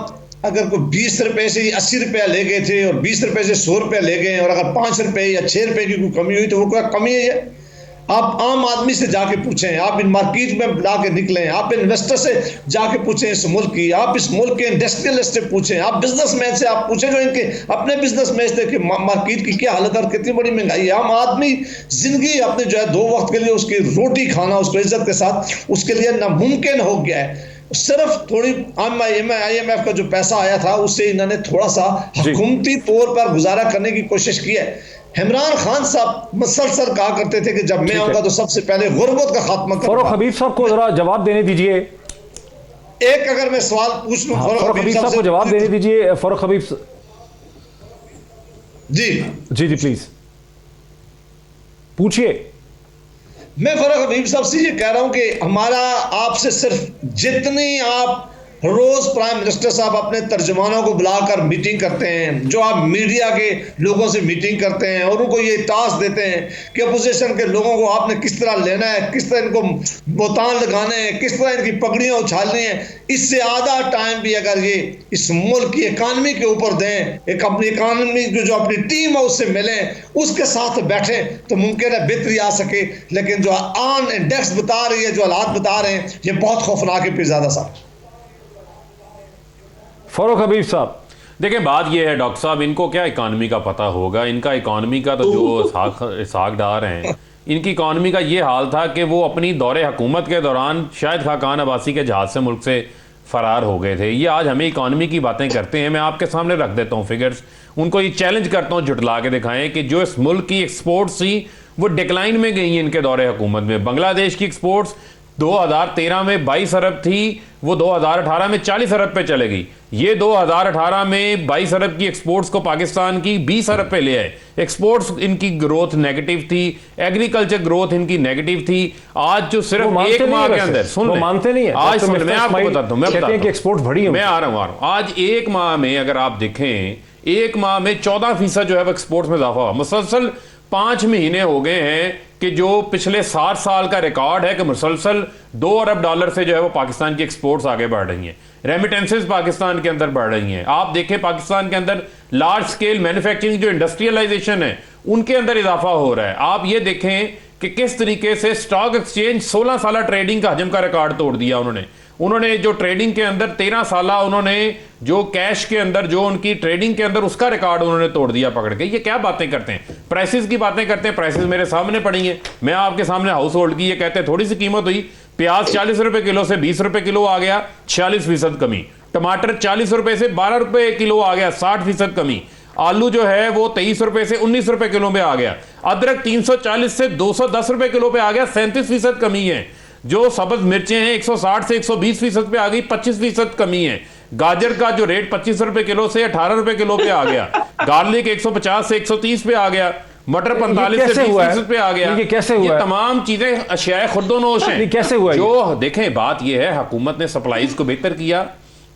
अगर कोई 20 रुपए से 80 रुपया ले गए थे और 20 रुपए से 100 रुपया ले गए, और अगर 5 रुपए या 6 रुपए की कोई कमी हुई तो वो क्या कमी है? आप आम आदमी से जाके पूछें, आप इन मार्केट में बुला के निकलें, आप इन्वेस्टर से जाके पूछें इस मुल्क की, आप इस मुल्क के इंडस्ट्रियलिस्ट से पूछें, आप बिजनेसमैन से आप पूछें जो इनके अपने बिजनेसमैन थे कि मार्केट की क्या हालत और कितनी बड़ी महंगाई है। आम आदमी जिंदगी अपने जो है 2 वक्त के लिए उसकी रोटी खाना उसको इज्जत के साथ उसके लिए नामुमकिन हो गया है। सिर्फ थोड़ी IMF का जो पैसा आया था उससे इन्होंने थोड़ा सा हुकूमती तौर पर गुजारा करने की कोशिश की है। इमरान खान साहब मुसलसल कहा करते थे कि जब मैं आऊंगा तो सबसे पहले गुर्बत का खात्मा करूंगा। फरूख हबीब साहब को जरा जवाब देने दीजिए। एक अगर मैं सवाल पूछ लूं, फरूख हबीब साहब को जवाब देने दीजिए। फरूख हबीब जी जी जी प्लीज पूछिए। मैं फरूख हबीब साहब से ये कह रहा हूं कि हमारा आपसे सिर्फ जितनी आप रोज प्राइम मिनिस्टर साहब अपने तर्जुमानों को बुलाकर मीटिंग करते हैं, जो आप मीडिया के लोगों से मीटिंग करते हैं और उनको ये टास्क देते हैं कि अपोजिशन के लोगों को आपने किस तरह लेना है, किस तरह इनको बोतान लगाने हैं, किस तरह इनकी पगड़ियां उछालनी है, इससे आधा टाइम भी अगर ये इस मुल्क की इकानमी के ऊपर दें, एक अपनी इकानमी जो अपनी टीम है उससे मिलें, उसके साथ बैठें, तो मुमकिन है बेहतरी आ सके। लेकिन जो ऑन इंडेक्स बता रही है, जो हालात बता रहे हैं, ये बहुत खौफनाक है पीरज़ादा साहब। फरूख हबीब साहब, देखिए बात यह है डॉक्टर साहब, इनको क्या इकानमी का पता होगा? इनका इकानमी का तो जो सागदार हैं, इनकी इकानमी का ये हाल था कि वो अपनी दौरे हुकूमत के दौरान शायद खाकान अब्बासी के जहाज से मुल्क से फरार हो गए थे। ये आज हमें इकानमी की बातें करते हैं। मैं आपके सामने रख देता हूँ फिगर्स, उनको ये चैलेंज करता हूँ जुटला के दिखाएं कि जो इस मुल्क की एक्सपोर्ट्स थी वो डिक्लाइन में गई हैं इनके दौरे हुकूमत में। बांग्लादेश की एक्सपोर्ट्स 2013 में 22 अरब थी, वो 2018 में 40 अरब पे चले गई। ये 2018 में 22 अरब की एक्सपोर्ट्स को पाकिस्तान की 20 अरब पे ले आए। एक्सपोर्ट्स इनकी ग्रोथ नेगेटिव थी, एग्रीकल्चर ग्रोथ इनकी नेगेटिव थी। आज जो सिर्फ एक माह के अंदर सुन मानते नहीं है, आज सुन, मैं आपको बताता हूँ, मैं आ रहा हूँ। आज एक माह में अगर आप देखें, एक माह में 14% जो है वो एक्सपोर्ट्स में इजाफा हुआ। मुसलसल 5 महीने हो गए हैं कि जो पिछले 60 साल का रिकॉर्ड है कि मुसलसल $2 अरब से जो है वो पाकिस्तान की एक्सपोर्ट्स आगे बढ़ रही हैं। रेमिटेंसेस पाकिस्तान के अंदर बढ़ रही हैं। आप देखें पाकिस्तान के अंदर लार्ज स्केल मैन्युफैक्चरिंग जो इंडस्ट्रियलाइजेशन है उनके अंदर इजाफा हो रहा है। आप ये देखें कि किस तरीके से स्टॉक एक्सचेंज 16 साल ट्रेडिंग का हजम का रिकॉर्ड तोड़ दिया उन्होंने जो ट्रेडिंग के अंदर 13 साल उन्होंने जो कैश के अंदर जो उनकी ट्रेडिंग के अंदर उसका रिकॉर्ड उन्होंने तोड़ दिया पकड़ के। ये क्या बातें करते हैं, प्राइसेस की बातें करते हैं। प्राइसेस मेरे सामने पड़ी हैं, मैं आपके सामने हाउस होल्ड की, ये कहते हैं थोड़ी सी कीमत हुई, प्याज 40 रुपए किलो से 20 रुपए किलो आ गया, 46% कमी। टमाटर 40 रुपए से 12 रुपए किलो आ गया, 60% कमी। आलू जो है वो 23 रुपए से 19 रुपए किलो पे आ गया। अदरक 340 से 210 रुपए किलो पे आ गया, 37% कमी है। जो सब्ज मिर्चें हैं 160 से 120% पे आ गई, 25% कमी है। गाजर का जो रेट 25 रुपए किलो से 18 रुपए किलो पे आ गया। गार्लिक 150 से 130 पे आ गया। मटर 45 से 20% पे आ गया। ये कैसे हुआ? ये तमाम चीजें अशियाए खुर्दोनोश हैं। कैसे हुआ? जो देखें बात ये है, हुकूमत ने सप्लाईज को बेहतर किया,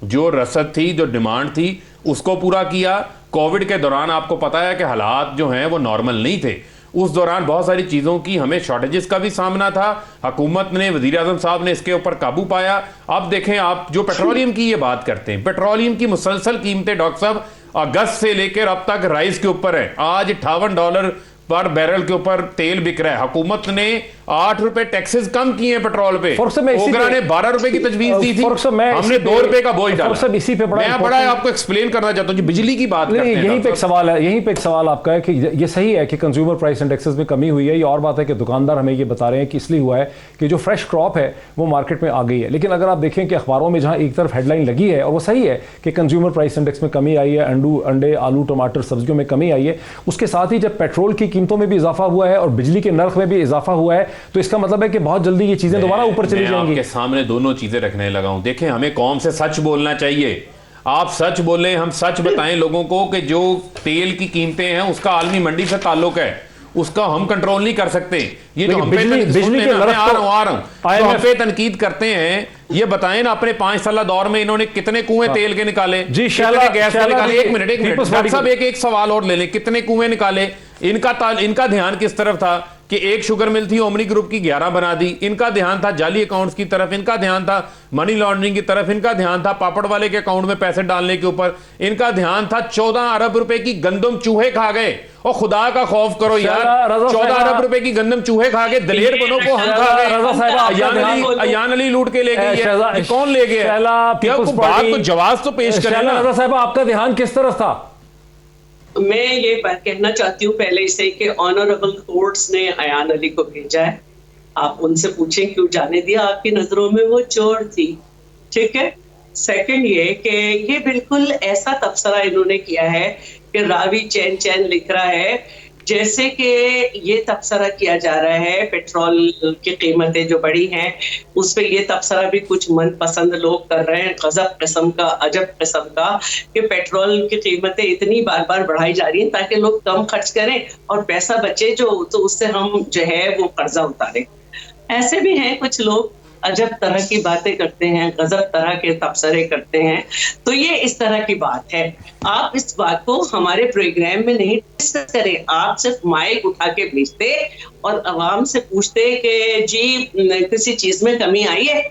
जो रसद थी, जो डिमांड थी उसको पूरा किया। कोविड के दौरान आपको पता है कि हालात जो हैं वो नॉर्मल नहीं थे, उस दौरान बहुत सारी चीज़ों की हमें शॉर्टेजेस का भी सामना था। हुकूमत ने, वज़ीर आज़म साहब ने इसके ऊपर काबू पाया। अब देखें आप जो पेट्रोलियम की ये बात करते हैं, पेट्रोलियम की मुसलसल कीमतें डॉक्टर साहब अगस्त से लेकर अब तक राइज के ऊपर है। आज $58 पर बैरल के ऊपर तेल बिक रहा है। हुकूमत ने 8 रुपए टैक्सेस कम किए हैं पेट्रोल पे। ओगरा ने 12 रुपए की तजवीज दी थी, हमने 2 रुपए का बोझ डाला। इसी पे मैं बड़ा आपको एक्सप्लेन करना चाहता हूँ, बिजली की बात करते हैं। यहीं पे एक सवाल है, यहीं पे एक सवाल आपका है कि ये सही है कि कंज्यूमर प्राइस इंडेक्सेस में कमी हुई है। ये और बात है कि दुकानदार हमें ये बता रहे हैं कि इसलिए हुआ है कि जो फ्रेश क्रॉप है वो मार्केट में आ गई है। लेकिन अगर आप देखें कि अखबारों में जहां एक तरफ हेडलाइन लगी है और वो सही है कि कंज्यूमर प्राइस इंडेक्स में कमी आई है, अंडे, आलू, टमाटर, सब्जियों में कमी आई है, उसके साथ ही जब पेट्रोल की कीमतों में भी इजाफा हुआ है और बिजली के नर्ख में भी इजाफा हुआ है, तो इसका मतलब है कि बहुत जल्दी ये चीजें दोबारा ऊपर चली जाएंगी। आपके सामने दोनों चीजें रखने लगा हूं। देखें, हमें कौम से सच बोलना चाहिए। आप सच बोलें, हम सच बताएं लोगों को कि जो तेल की कीमतें हैं उसका आलमी मंडी से ताल्लुक है, उसका हम कंट्रोल नहीं कर सकते। ये जो हम पे तनकीद करते हैं, ये बताएं ना, अपने 5 साल दौर में इन्होंने कितने कुएं तेल के निकाले, कितने गैस के निकाले। एक मिनट डॉक्टर साहब, एक सवाल और ले लें, कितने कुएं निकाले? इनका ध्यान किस तरफ था कि एक शुगर मिल थी, ओमनी ग्रुप की 11 बना दी। इनका ध्यान था जाली अकाउंट्स की तरफ, इनका ध्यान था मनी लॉन्ड्रिंग की तरफ, इनका ध्यान था पापड़ वाले के अकाउंट में पैसे डालने के ऊपर, इनका ध्यान था 14 अरब रुपए की गंदम चूहे खा गए। और खुदा का खौफ करो यार, 14 अरब रुपए की गंदम चूहे खा के दलेर बनो को हम खा गए। अयान अली लूट के ले गई, कौन ले गया? बात को जवाब तो पेश करें ना। रज़ा साहब, आपका ध्यान किस तरफ था? मैं ये बात कहना चाहती हूँ पहले से कि ऑनरेबल कोर्ट्स ने अयान अली को भेजा है। आप उनसे पूछें क्यों जाने दिया, आपकी नजरों में वो चोर थी, ठीक है। सेकंड ये कि ये बिल्कुल ऐसा तबसरा इन्होंने किया है कि रावी चैन चैन लिख रहा है जैसे कि ये तबसरा किया जा रहा है पेट्रोल की कीमतें जो बढ़ी हैं उस पर ये तबसरा भी कुछ मनपसंद लोग कर रहे हैं, गजब किस्म का, अजब किस्म का, कि पेट्रोल की कीमतें इतनी बार बार बढ़ाई जा रही हैं ताकि लोग कम खर्च करें और पैसा बचे जो, तो उससे हम जो है वो कर्जा उतारें। ऐसे भी हैं कुछ लोग, अजब तरह की बातें करते हैं, गजब तरह के तबसरे करते हैं। तो ये इस तरह की बात है। आप इस बात को हमारे प्रोग्राम में नहीं डिस्कस करें, आप सिर्फ माइक उठा के भेजते और आवाम से पूछते कि जी किसी चीज में कमी आई है,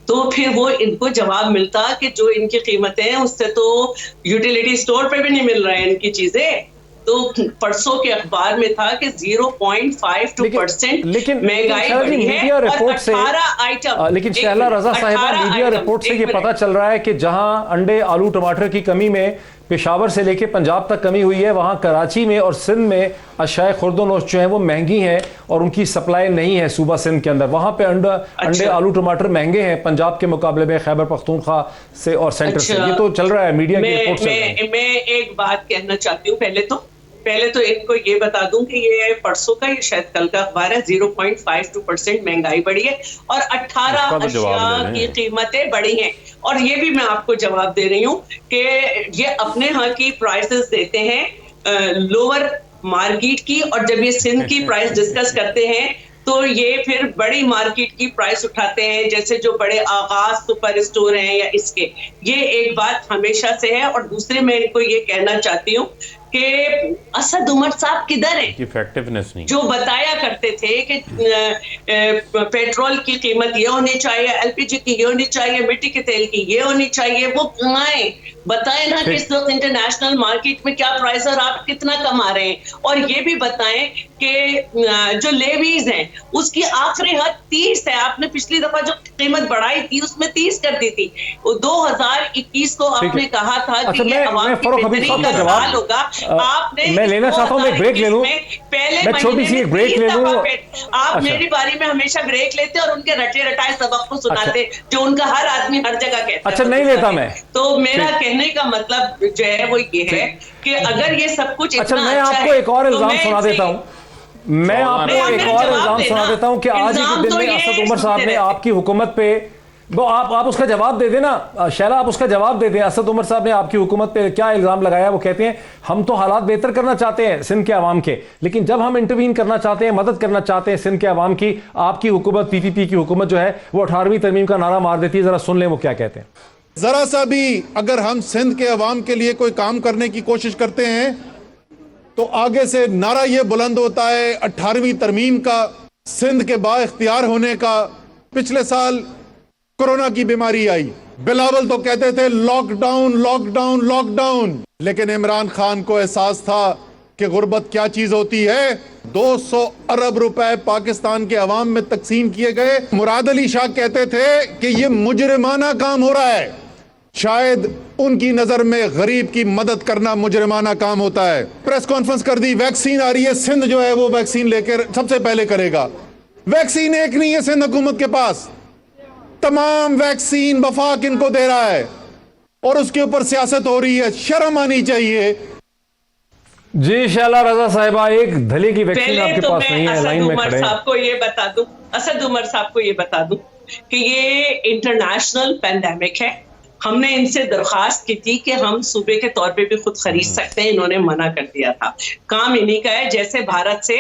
तो फिर वो इनको जवाब मिलता कि जो इनकी कीमतें हैं उससे तो यूटिलिटी स्टोर पे भी नहीं मिल रहा है इनकी चीजें। तो परसों के अखबार में था कि 0.52% महंगाई बढ़ी है और 18 आइटम। लेकिन शहला रजा साहिबा, मीडिया रिपोर्ट से ये पता चल रहा है कि जहां अंडे, आलू, टमाटर की कमी में पेशावर से लेके पंजाब तक कमी हुई है, वहां कराची में और सिंध में अशाए खुर्दोनोश जो है वो महंगी हैं और उनकी सप्लाई नहीं है सूबा सिंध के अंदर। वहां पे अंडे, आलू, टमाटर महंगे हैं पंजाब के मुकाबले में, खैबर पख्तूनख्वा से और सेंटर से। ये तो चल रहा है मीडिया की रिपोर्ट से। मैं एक बात कहना चाहती हूँ, पहले तो इनको ये बता दूं कि ये परसों का, ये शायद कल का अखबार है, 0.52% महंगाई बढ़ी है और 18 अशिया की कीमतें बढ़ी हैं। और ये भी मैं आपको जवाब दे रही हूँ कि ये अपने यहाँ की प्राइसेस देते हैं लोअर मार्केट की, और जब ये सिंध की प्राइस डिस्कस करते हैं तो ये फिर बड़ी मार्केट की प्राइस उठाते हैं, जैसे जो बड़े आगाज सुपर स्टोर हैं या इसके। ये एक बात हमेशा से है। और दूसरे मैं इनको ये कहना चाहती हूँ कि असद उमर साहब किधर है, इफेक्टिवनेस नहीं, जो बताया करते थे कि पेट्रोल की कीमत ये होनी चाहिए, एलपीजी की ये होनी चाहिए, मिट्टी के तेल की ये होनी चाहिए, वो कहाँ है? बताएं ना कि इस वक्त इंटरनेशनल मार्केट में क्या प्राइस है और आप कितना कमा रहे हैं, और ये भी बताएं कि जो लेवीज हैं उसकी आखिरी हद 30 है। आपने पिछली दफा जो कीमत बढ़ाई थी उसमें 30 कर दी थी। 2021 को आपने कहा था कि ये अवाम की बेहतरी का साल होगा। आपने मैं लेना चाहता हूं, मैं ब्रेक ले लूं, पहले मैं छोटी सी एक ब्रेक ले लूं। आप मेरी बारी में हमेशा ब्रेक लेते और उनके रटे रटाए सबक को सुनाते, जो उनका हर आदमी हर जगह कहता है। अच्छा, नहीं लेता मैं। तो मेरा कहने का मतलब जो है वो ये है कि अगर ये सब कुछ अच्छा, इतना मैं अच्छा आपको है, एक और तो इल्जाम मैं सुना इनसे- देता हूं। मैं आपको एक और इल्जाम सुना देता हूं कि आज ही के दिन में असद उमर साहब ने आपकी हुकूमत पे, वो आप उसका जवाब दे देना शैला, आप उसका जवाब दे दें। असद उमर साहब ने आपकी हुकूमत पे क्या इल्जाम लगाया? वो कहते हैं हम तो हालात बेहतर करना चाहते हैं सिंध के अवाम के, लेकिन जब हम इंटरवीन करना चाहते हैं, मदद करना चाहते हैं सिंध के अवाम की, आपकी हुकूमत, पीपीपी की हुकूमत जो है वो 18वीं तरमीम का नारा मार देती है। जरा सुन लें वो क्या कहते हैं। जरा सा भी अगर हम सिंध के अवाम के लिए कोई काम करने की कोशिश करते हैं तो आगे से नारा यह बुलंद होता है 18वीं तरमीम का, सिंध के बाइख्तियार होने का। पिछले साल कोरोना की बीमारी आई, बिलावल तो कहते थे लॉकडाउन लॉकडाउन लॉकडाउन, लेकिन इमरान खान को एहसास था कि गुर्बत क्या चीज होती है। 200 अरब रुपए पाकिस्तान के अवाम में तकसीम किए गए। मुराद अली शाह कहते थे कि यह मुजरिमाना काम हो रहा है। शायद उनकी नजर में गरीब की मदद करना मुजरिमाना काम होता है। प्रेस कॉन्फ्रेंस कर दी, वैक्सीन आ रही है, सिंध जो है वो वैक्सीन लेकर सबसे पहले करेगा। वैक्सीन एक नहीं है सिंध हुकूमत के पास, तमाम वैक्सीन वफाक इनको दे रहा है और उसके ऊपर सियासत हो रही है। शर्म आनी चाहिए। जी शैला रजा साहिबा, एक धले की वैक्सीन आपके पास नहीं है, लाइन में खड़े हैं। साहब को ये बता दूं, असद उमर साहब को ये बता दूं कि ये इंटरनेशनल पैंडेमिक है। हमने इनसे दरखास्त की थी कि हम सूबे के तौर पे भी खुद खरीद सकते हैं, इन्होंने मना कर दिया था। काम इन्हीं का है, जैसे भारत से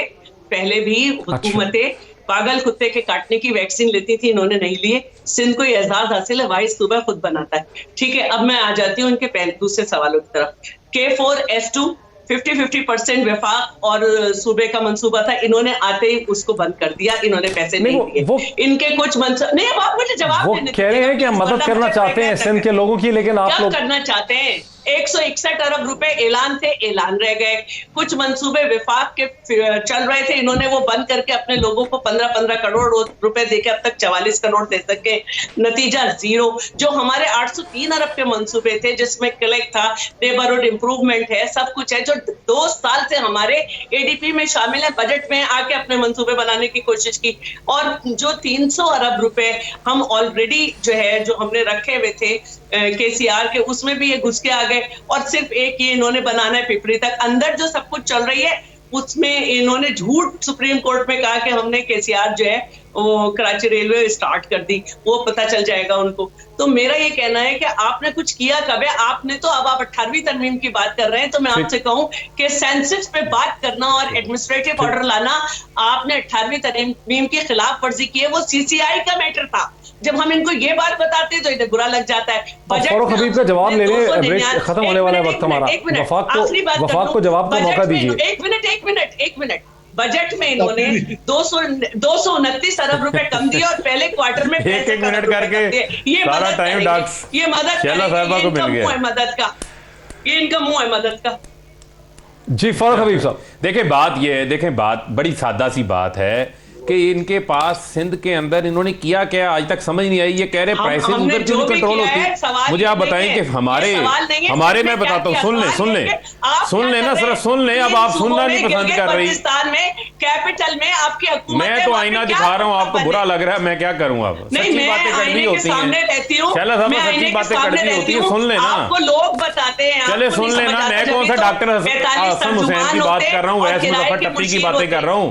पहले भी हुकूमतें पागल कुत्ते के काटने की वैक्सीन लेती थी, इन्होंने नहीं लिए। सिंध को ये एजाज हासिल है, वाइस सूबा खुद बनाता है। ठीक है, अब मैं आ जाती हूँ उनके दूसरे सवालों की तरफ। K4S2 50-50% वफाक और सूबे का मंसूबा था, इन्होंने आते ही उसको बंद कर दिया, इन्होंने पैसे नहीं दिए। इनके कुछ नहीं, अब आप मुझे जवाब वो कह रहे हैं कि हम मदद करना चाहते हैं सिंध के लोगों की, लेकिन आप लोग करना चाहते हैं। 161 अरब रुपए ऐलान थे, ऐलान रह गए। कुछ मंसूबे विफाक के चल रहे थे, इन्होंने वो बंद करके अपने लोगों को 15-15 करोड़ रुपए देके अब तक 44 करोड़ दे सके, नतीजा जीरो। जो हमारे 803 अरब के मंसूबे थे जिसमें क्लिक था, नेबरहुड इंप्रूवमेंट है, सब कुछ है, जो 2 साल से हमारे एडीपी में शामिल है, बजट में आके अपने मंसूबे बनाने की कोशिश की। और जो 300 अरब रुपए हम ऑलरेडी जो है जो हमने रखे हुए थे केसीआर के, उसमें भी ये घुस के आ गए। और सिर्फ एक ये इन्होंने बनाना है पिपरी तक, अंदर जो सब कुछ चल रही है उसमें इन्होंने झूठ सुप्रीम कोर्ट में कहा कि हमने केसीआर जो है वो कराची रेलवे स्टार्ट कर दी, वो पता चल जाएगा उनको। तो मेरा ये कहना है कि आपने कुछ किया कब है? आपने तो, अब आप 18वीं तरमीम की बात कर रहे हैं, तो मैं आपसे कहूं कि सेंसस पे बात करना और एडमिनिस्ट्रेटिव ऑर्डर लाना, आपने 18वीं तरमीम की खिलाफ वर्जी की है। वो सीसीआई का मैटर था। जब हम इनको ये बात बताते हैं तो इन्हें बुरा लग जाता है। फारूक हबीब का जवाब ले लें, ब्रेक खत्म होने वाला है वक्त हमारा। वफाक को जवाब का मौका दीजिए। एक मिनट। बजट में इन्होंने 229 अरब रुपए कम दिए और पहले क्वार्टर में एक मिनट करके ये सारा टाइम डॉक्टर ये मदद शैला साहिबा को मिल गया। मदद का ये इनका मुंह है मदद का। जी फारूक हबीब साहब, देखें बात ये है, देखें बात बड़ी सादा सी बात है कि इनके पास सिंध के अंदर इन्होंने किया क्या आज तक समझ नहीं आई। ये कह रहे प्राइसेस उधर क्यों कंट्रोल होती है? मुझे आप बताएं कि हमारे मैं बताता हूँ, सुन ले ना सर, सुन ले। अब आप सुनना नहीं पसंद कर रही। कैपिटल में आपकी हुकूमत, मैं तो आईना दिखा रहा हूँ, आपको बुरा लग रहा है, मैं क्या करूँ? अब सच्ची बातें कड़वी होती हैं, शैला साहब, सच्ची बातें कड़वी होती है, सुन लेना। आपको लोग बताते हैं, चले सुन लेना। मैं कौन सा डॉक्टर हसन हुसैन की बात कर रहा हूँ, वैसे मुजफ्फर टप्पी की बातें कर रहा हूँ?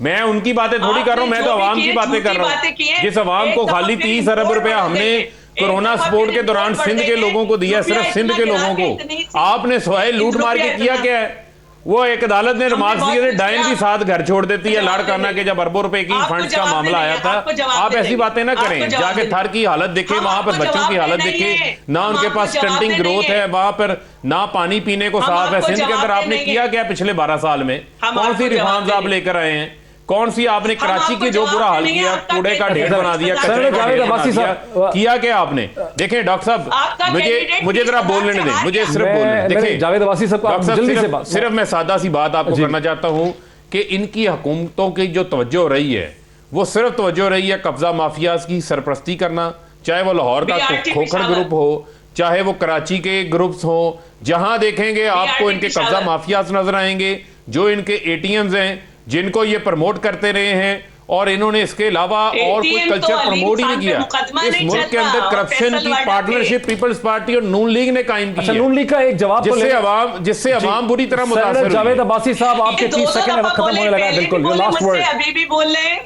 मैं उनकी बातें थोड़ी कर रहा हूं, मैं तो आवाम की बातें कर रहा हूं। जिस आवाम को खाली 30 अरब रुपया हमने कोरोना सपोर्ट के दौरान सिंध के लोगों को दिया, सिर्फ सिंध के लोगों को, आपने सवाए लूट मार के किया क्या है? वो एक अदालत ने रिमार्क्स दिए थे, डाइन भी साथ घर छोड़ देती है लाड़काना के, जब अरबों रुपए की फंड्स का मामला आया था। आप ऐसी बातें ना करें, जाके थर की हालत देखें, वहां पर बच्चों की हालत देखें, ना उनके पास स्टंटिंग ग्रोथ है, वहां पर ना पानी पीने को साफ है। सिंध के अंदर आपने किया क्या पिछले 12 साल में? कौन सी रिफॉर्म्स आप लेकर आए हैं? कौन सी आपने कराची के जो बुरा हाल किया, कूड़े का ढेर बना दिया, कचरे का ढेर बना दिया, किया क्या आपने? देखें डॉक्टर साहब, मुझे जरा बोलने दें, मुझे सिर्फ बोलने देखें। जावेद अब्बासी साहब, सिर्फ मैं सादा सी बात आपको करना चाहता हूं कि इनकी हुकूमतों की जो तवज्जो रही है, वो सिर्फ तवज्जो रही है कब्जा माफियाज की सरपरस्ती करना, चाहे वो लाहौर का खोखर ग्रुप हो, चाहे वो कराची के ग्रुप्स हो। जहां देखेंगे आपको इनके कब्जा माफियाज नजर आएंगे, जो इनके एटीएम्स हैं, जिनको ये प्रमोट करते रहे हैं, और इन्होंने इसके अलावा और कोई कल्चर प्रमोट ही नहीं किया। इस मुल्क के अंदर करप्शन की पार्टनरशिप पीपल्स पार्टी और नून लीग ने कायम की है। नून लीग का एक जवाब जिससे अवाम बुरी तरह मुतासिर। जावेद अब्बासी साहब, आपके 30 सेकंड खत्म होने लगा है। बिल्कुल लास्ट वर्ड। अभी भी बोल रहे हैं,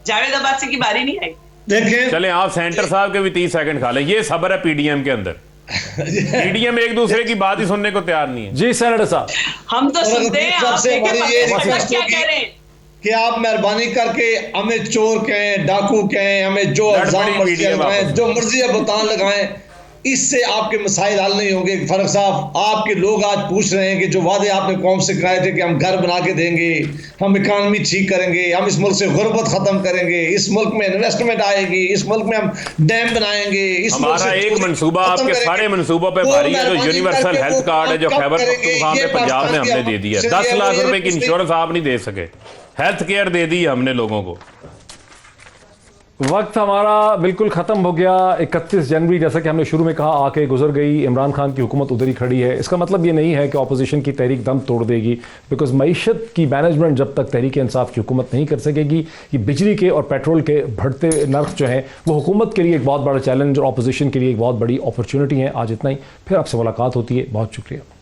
जावेद अब्बासी की बारी नहीं आई। देखिए चले आप सेंटर साहब के भी 30 सेकंड खा लें, ये सब्र है पीडीएम के अंदर। पीडीएम एक दूसरे की बात ही सुनने को तैयार नहीं है। जी सेनेटर साहब, हम तो सुनते हैं, आप क्या कह रहे हैं कि आप मेहरबानी करके हमें चोर कहें, डाकू कहें, हमें जो इल्जाम मर्जी लगाएं, जो मर्जी बतान लगाएं, इससे आपके मसाइल हल नहीं होंगे। फारूक साहब, आपके लोग आज पूछ रहे हैं कि जो वादे आपने कौम से कराए थे कि हम घर बना के देंगे, हम इकानमी ठीक करेंगे, हम इस मुल्क से गुर्बत खत्म करेंगे, इस मुल्क में इन्वेस्टमेंट आएगी, इस मुल्क में हम डैम बनाएंगे, इस हमारा एक मंसूबा आपके सारे मंसूबों पे भारी है। जो यूनिवर्सल हेल्थ कार्ड है, जो खैबर पख्तूनख्वा में पंजाब में हमने दे दिया, 10 लाख रुपए की इंश्योरेंस आप नहीं दे सके, हेल्थ केयर दे दी हमने लोगों को। वक्त हमारा बिल्कुल ख़त्म हो गया। 31 जनवरी जैसा कि हमने शुरू में कहा आके गुजर गई, इमरान खान की हुकूमत उधर ही खड़ी है। इसका मतलब ये नहीं है कि अपोजिशन की तहरीक दम तोड़ देगी, बिकॉज मईशत की मैनेजमेंट जब तक तहरीक इंसाफ की हुकूमत नहीं कर सकेगी, ये बिजली के और पेट्रोल के बढ़ते नर्ख जो हैं वो हुकूमत के लिए एक बहुत बड़ा चैलेंज और अपोजिशन के लिए एक बहुत बड़ी अपॉर्चुनिटी है। आज इतना ही, फिर आपसे मुलाकात होती है। बहुत शुक्रिया।